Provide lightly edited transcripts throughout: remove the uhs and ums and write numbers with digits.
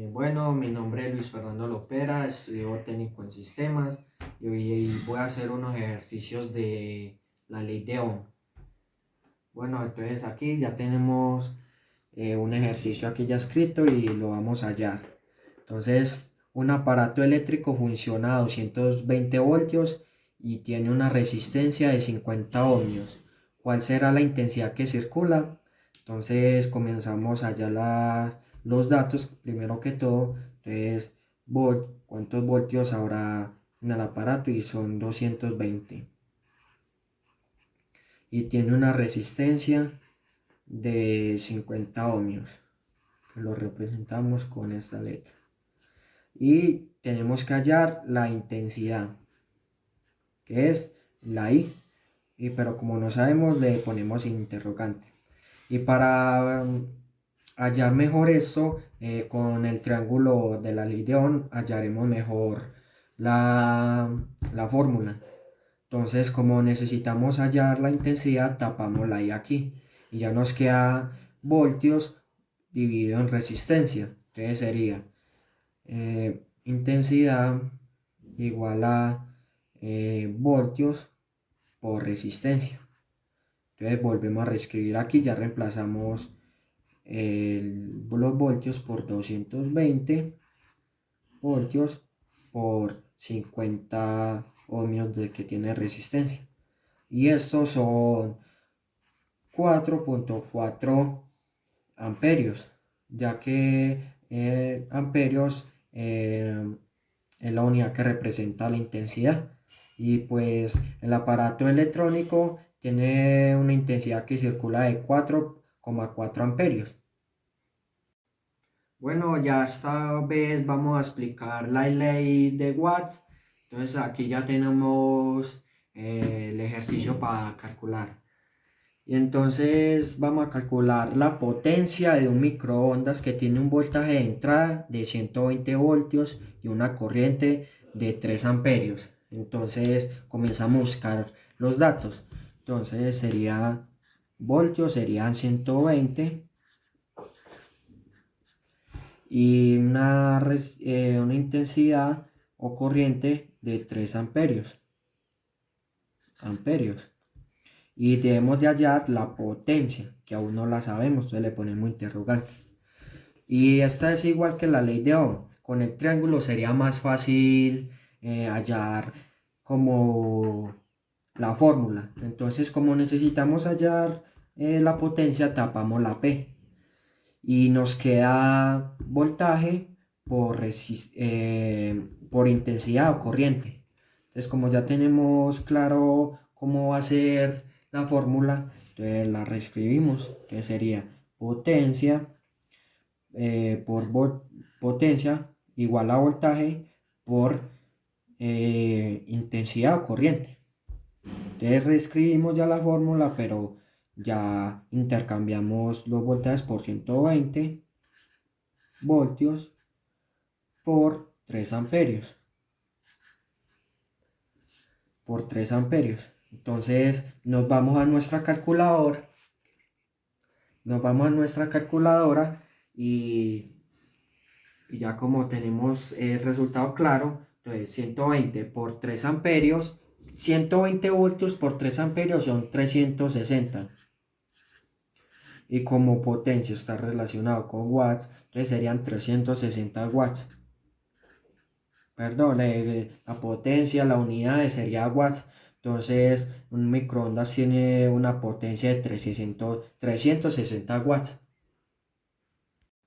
Bueno, mi nombre es Luis Fernando Lopera, estudio técnico en sistemas y hoy voy a hacer unos ejercicios de la ley de Ohm. Bueno, entonces aquí ya tenemos un ejercicio aquí ya escrito y lo vamos a hallar. Entonces, un aparato eléctrico funciona a 220 voltios y tiene una resistencia de 50 ohmios. ¿Cuál será la intensidad que circula? Entonces, comenzamos a hallar los datos, primero que todo. Entonces, ¿cuántos voltios habrá en el aparato? Y son 220. Y tiene una resistencia de 50 ohmios. Lo representamos con esta letra. Y tenemos que hallar la intensidad, que es la I. Pero como no sabemos, le ponemos interrogante. Y para hallar mejor esto, con el triángulo de la ley de Ohm, hallaremos mejor la, la fórmula. Entonces, como necesitamos hallar la intensidad, tapamos la I aquí. Y ya nos queda voltios dividido en resistencia. Entonces sería intensidad igual a voltios por resistencia. Entonces volvemos a reescribir aquí, ya reemplazamos los voltios por 220 voltios por 50 ohmios de que tiene resistencia. Y estos son 4.4 amperios, ya que amperios es la unidad que representa la intensidad. Y pues el aparato electrónico tiene una intensidad que circula de 4,4 amperios. Bueno, ya esta vez vamos a explicar la ley de Watts. Entonces aquí ya tenemos el ejercicio para calcular. Y entonces vamos a calcular la potencia de un microondas que tiene un voltaje de entrada de 120 voltios y una corriente de 3 amperios. Entonces comenzamos a buscar los datos. Entonces sería voltios, serían 120 y una intensidad o corriente de 3 amperios. Y debemos de hallar la potencia, que aún no la sabemos, entonces le ponemos interrogante. Y esta es igual que la ley de Ohm. Con el triángulo sería más fácil hallar como la fórmula. Entonces, como necesitamos hallar la potencia, tapamos la P. Y nos queda voltaje por intensidad o corriente. Entonces, como ya tenemos claro cómo va a ser la fórmula, entonces la reescribimos. Entonces sería potencia potencia igual a voltaje por intensidad o corriente. Entonces reescribimos ya la fórmula, pero ya intercambiamos los voltajes por 120 voltios por 3 amperios. Entonces nos vamos a nuestra calculadora. Y ya como tenemos el resultado claro, entonces 120 por 3 amperios, 120 voltios por 3 amperios son 360. Y como potencia está relacionado con watts, entonces serían 360 watts. Perdón, la potencia, la unidad sería watts. Entonces, un microondas tiene una potencia de 360 watts.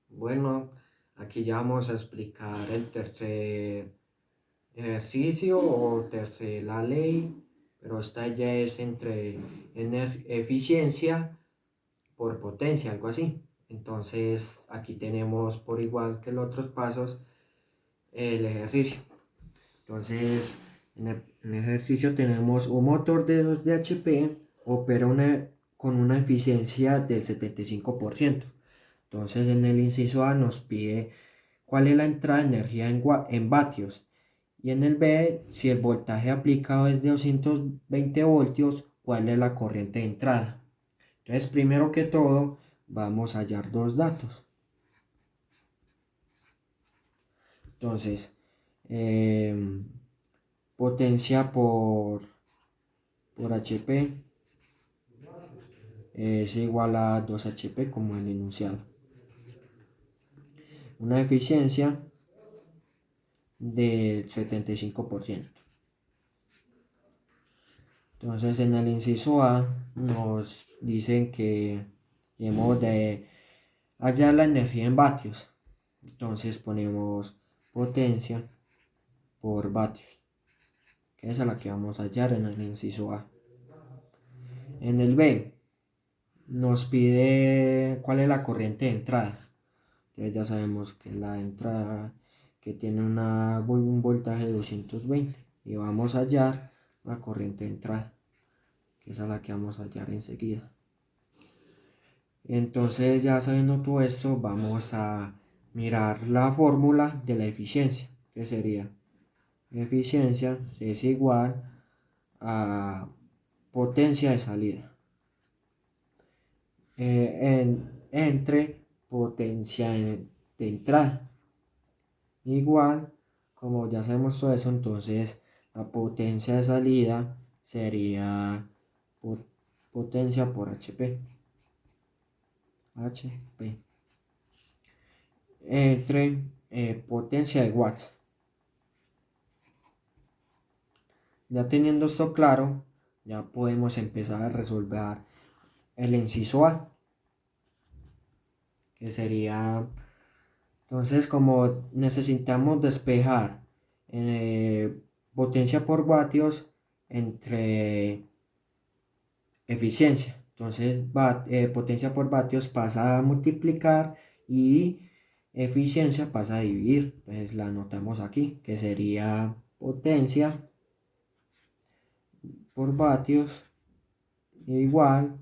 Bueno, aquí ya vamos a explicar el tercer ejercicio o tercera ley, pero esta ya es entre eficiencia por potencia, algo así. Entonces, aquí tenemos por igual que los otros pasos el ejercicio. Entonces, en el ejercicio tenemos un motor de 2 de HP, opera con una eficiencia del 75%. Entonces, en el inciso A nos pide cuál es la entrada de energía en vatios. Y en el B, si el voltaje aplicado es de 220 voltios, cuál es la corriente de entrada. Entonces, primero que todo, vamos a hallar dos datos. Entonces, potencia por HP es igual a 2 HP como el enunciado. Una eficiencia del 75%. Entonces en el inciso A nos dicen que debemos de hallar la energía en vatios. Entonces ponemos potencia por vatios, que es la que vamos a hallar en el inciso A. En el B nos pide cuál es la corriente de entrada. Entonces ya sabemos que la entrada que tiene un voltaje de 220 y vamos a hallar la corriente de entrada, que es la que vamos a hallar enseguida. Entonces ya sabiendo todo esto, vamos a mirar la fórmula de la eficiencia, que sería eficiencia es igual a potencia de salida entre potencia de entrada, igual, como ya sabemos todo eso, entonces la potencia de salida sería potencia por HP entre potencia de watts. Ya teniendo esto claro, ya podemos empezar a resolver el inciso A, que sería, entonces como necesitamos despejar potencia por vatios entre eficiencia, entonces potencia por vatios pasa a multiplicar y eficiencia pasa a dividir. Entonces la anotamos aquí, que sería potencia por vatios igual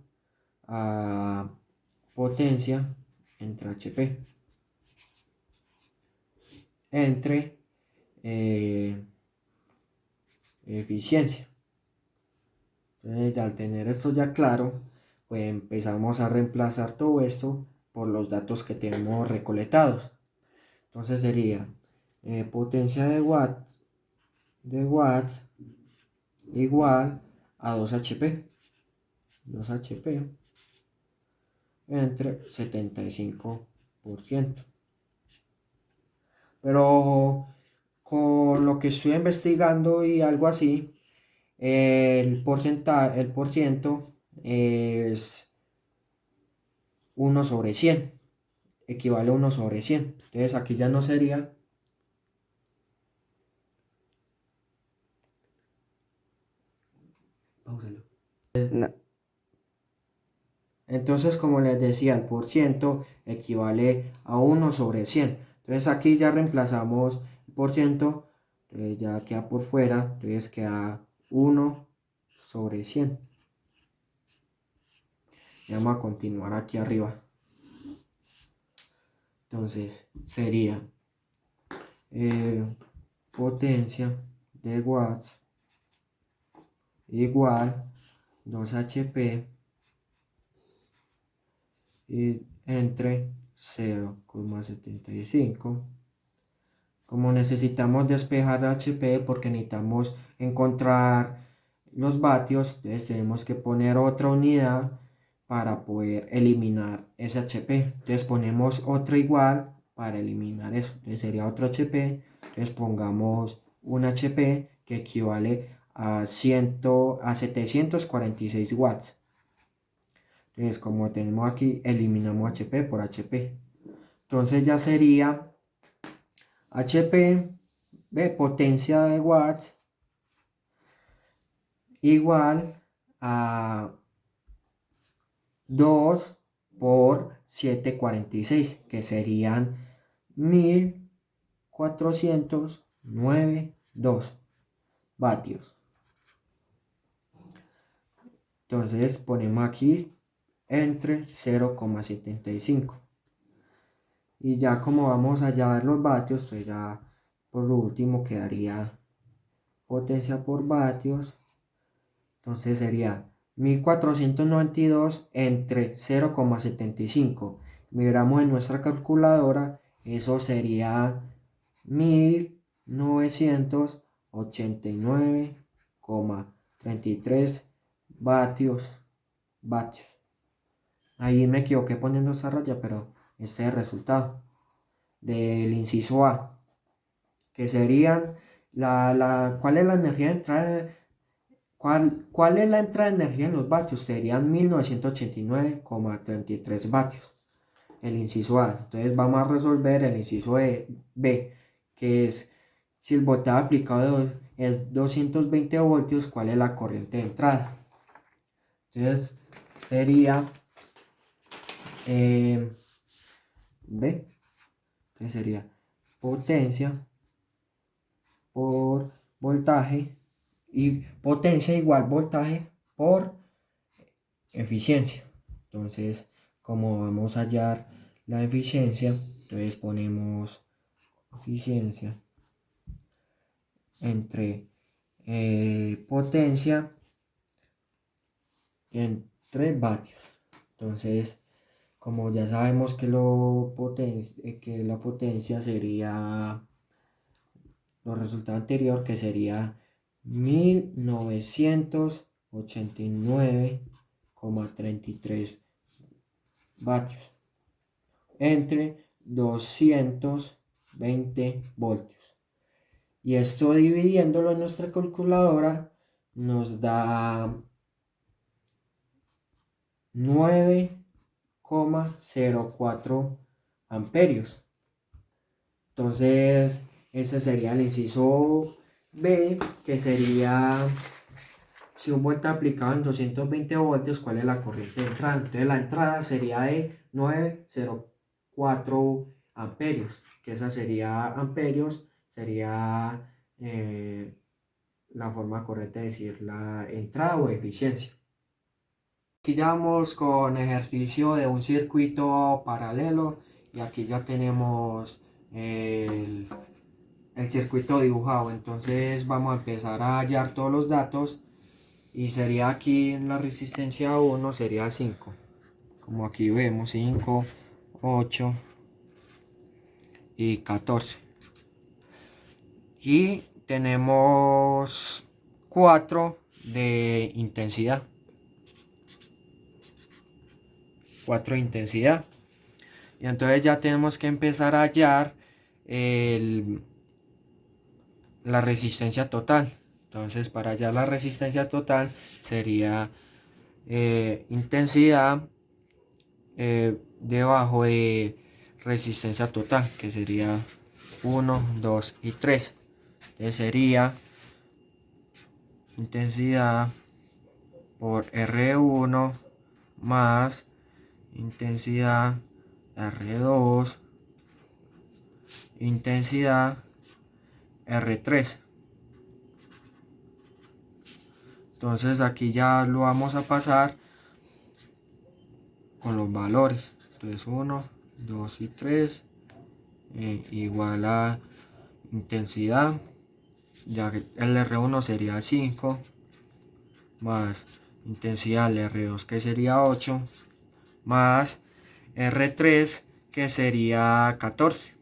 a potencia entre HP entre eficiencia. Entonces, al tener esto ya claro, pues empezamos a reemplazar todo esto por los datos que tenemos recolectados. Entonces sería potencia de watts igual a 2 HP. 2 HP entre 75%. Pero con lo que estoy investigando y algo así, el porciento es 1/100, equivale a 1/100. Entonces aquí ya no sería, páusalo. No. Entonces, como les decía, el porciento equivale a 1/100. Entonces aquí ya reemplazamos el porciento, entonces ya queda por fuera, entonces queda 1/100. Y vamos a continuar aquí arriba. Entonces sería potencia de watts igual 2 HP y entre 0,75. Como necesitamos despejar HP porque necesitamos encontrar los vatios, entonces tenemos que poner otra unidad para poder eliminar ese HP. Entonces ponemos otra igual para eliminar eso. Entonces sería otro HP. Entonces pongamos un HP que equivale a 746 watts. Entonces como tenemos aquí, eliminamos HP por HP. Entonces ya sería HP de potencia de watts igual a 2 por 746, que serían 1492 vatios. Entonces ponemos aquí entre 0,75. Y ya como vamos a hallar los vatios, pues ya por lo último quedaría potencia por vatios. Entonces sería 1492 entre 0,75. Miramos en nuestra calculadora, eso sería 1989,33 vatios. Ahí me equivoqué poniendo esa raya, pero este es el resultado del inciso A, que serían ¿cuál es la energía de entrada? ¿Cuál es la entrada de energía en los vatios? Serían 1989,33 vatios. El inciso A. Entonces vamos a resolver el inciso B, que es si el voltaje aplicado es 220 voltios, ¿cuál es la corriente de entrada? Entonces sería B, que sería potencia por voltaje, y potencia igual voltaje por eficiencia. Entonces, como vamos a hallar la eficiencia, entonces ponemos eficiencia entre potencia entre vatios. Entonces, como ya sabemos que la potencia sería lo resultado anterior, que sería 1989,33 vatios entre 220 voltios. Y esto dividiéndolo en nuestra calculadora nos da 9,04 amperios. Entonces, ese sería el inciso B, que sería si un voltaje aplicado en 220 voltios, ¿cuál es la corriente de entrada? Entonces, la entrada sería de 9,04 amperios, que esa sería amperios, sería la forma correcta de decir la entrada o eficiencia. Aquí ya vamos con ejercicio de un circuito paralelo y aquí ya tenemos el circuito dibujado. Entonces vamos a empezar a hallar todos los datos y sería aquí en la resistencia 1 sería 5. Como aquí vemos 5, 8 y 14. Y tenemos 4 de intensidad. 4 de intensidad. Y entonces ya tenemos que empezar a hallar la resistencia total. Entonces para hallar la resistencia total sería intensidad debajo de resistencia total, que sería 1, 2 y 3. Entonces sería intensidad por R1 más intensidad R2 intensidad R3. Entonces aquí ya lo vamos a pasar con los valores. Entonces 1, 2 y 3 igual a intensidad, ya que el R1 sería 5 más intensidad del R2 que sería 8 más R3 que sería 14.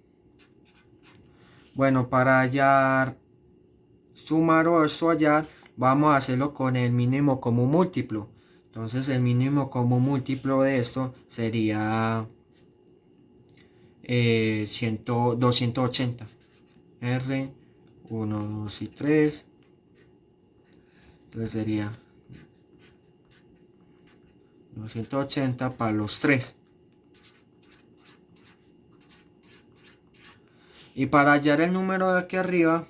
Bueno, para hallar, sumar o esto hallar, vamos a hacerlo con el mínimo común múltiplo. Entonces el mínimo común múltiplo de esto sería 280. R, 1, 2 y 3. Entonces sería 280 para los 3. Y para hallar el número de aquí arriba,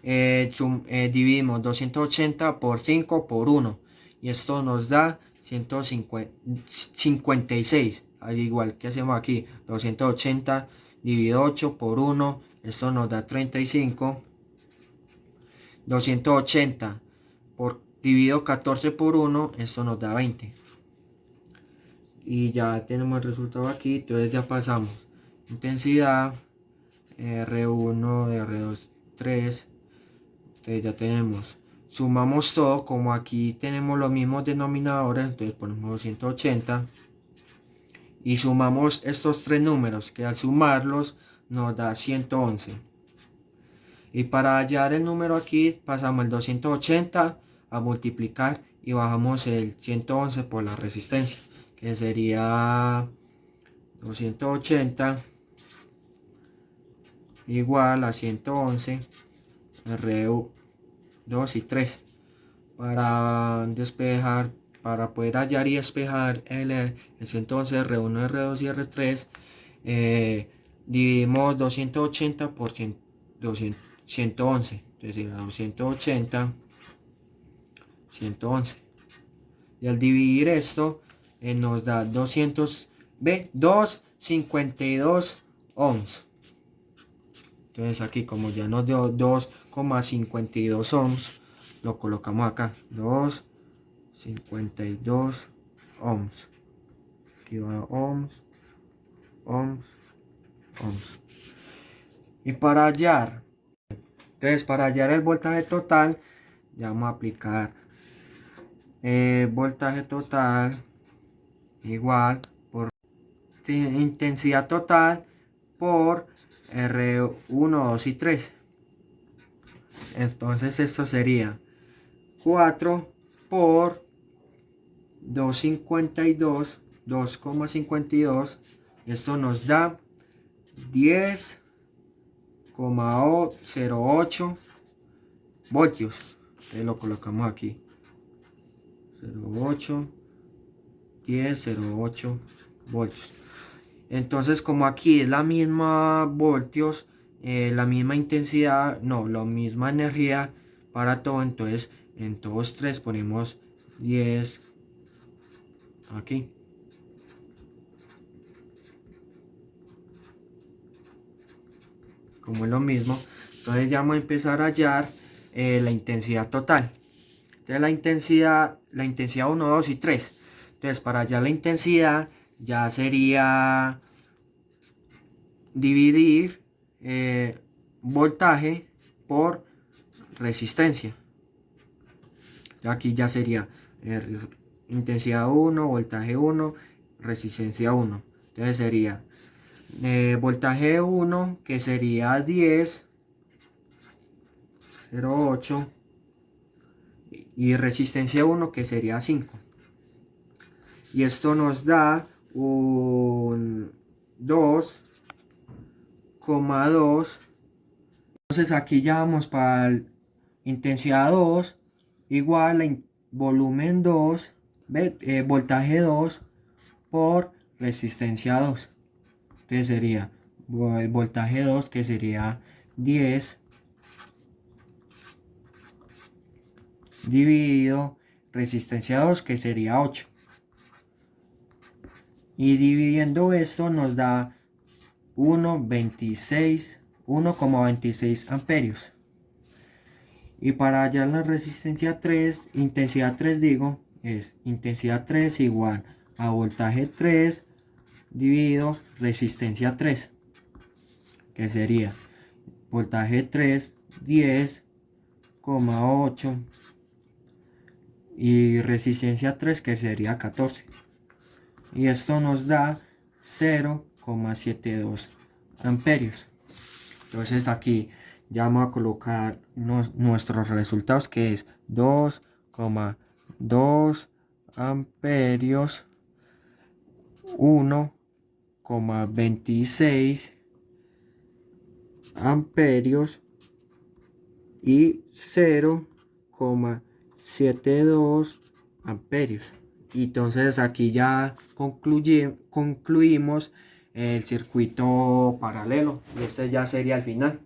dividimos 280 por 5 por 1. Y esto nos da 156. Al igual que hacemos aquí, 280 dividido 8 por 1. Esto nos da 35. 280 dividido 14 por 1. Esto nos da 20. Y ya tenemos el resultado aquí. Entonces ya pasamos. Intensidad. R1, R2, 3. Entonces ya tenemos, sumamos todo, como aquí tenemos los mismos denominadores, entonces ponemos 280 y sumamos estos tres números, que al sumarlos nos da 111. Y para hallar el número aquí, pasamos el 280 a multiplicar y bajamos el 111 por la resistencia, que sería 280 igual a 111 R2 y 3. Para despejar, para poder hallar y despejar el 111 R1, R2 y R3, dividimos 280 por 111, es decir, 280, 111. Y al dividir esto, nos da 252 ohms. Entonces aquí, como ya nos dio 2,52 ohms, lo colocamos acá, 2,52 ohms. Aquí va ohms, ohms, ohms. Y para hallar, el voltaje total, ya vamos a aplicar voltaje total igual por intensidad total por R1, 2 y 3. Entonces esto sería 4 por 2,52. Esto nos da 10,08 voltios. Entonces lo colocamos aquí. 0,8, 10,08 voltios. Entonces, como aquí es la misma voltios, la misma intensidad, no, la misma energía para todo, entonces en todos tres ponemos 10 aquí. Como es lo mismo, entonces ya vamos a empezar a hallar la intensidad total. Entonces la intensidad 1, 2 y 3. Entonces para hallar la intensidad ya sería dividir voltaje por resistencia. Aquí ya sería intensidad 1, voltaje 1, resistencia 1. Entonces sería voltaje 1, que sería 10,08, y resistencia 1, que sería 5. Y esto nos da un 2,2. Entonces aquí ya vamos para intensidad 2 igual a volumen 2, voltaje 2 por resistencia 2. Entonces sería el voltaje 2, que sería 10 dividido resistencia 2, que sería 8. Y dividiendo esto nos da 1,26 amperios. Y para hallar la resistencia 3, intensidad 3 digo, es intensidad 3 igual a voltaje 3 dividido resistencia 3, que sería voltaje 3, 10,8, y resistencia 3, que sería 14. Y esto nos da 0,72 amperios. Entonces aquí ya vamos a colocar nuestros resultados, que es 2,2 amperios, 1,26 amperios y 0,72 amperios. Y entonces aquí ya concluimos el circuito paralelo, y este ya sería el final.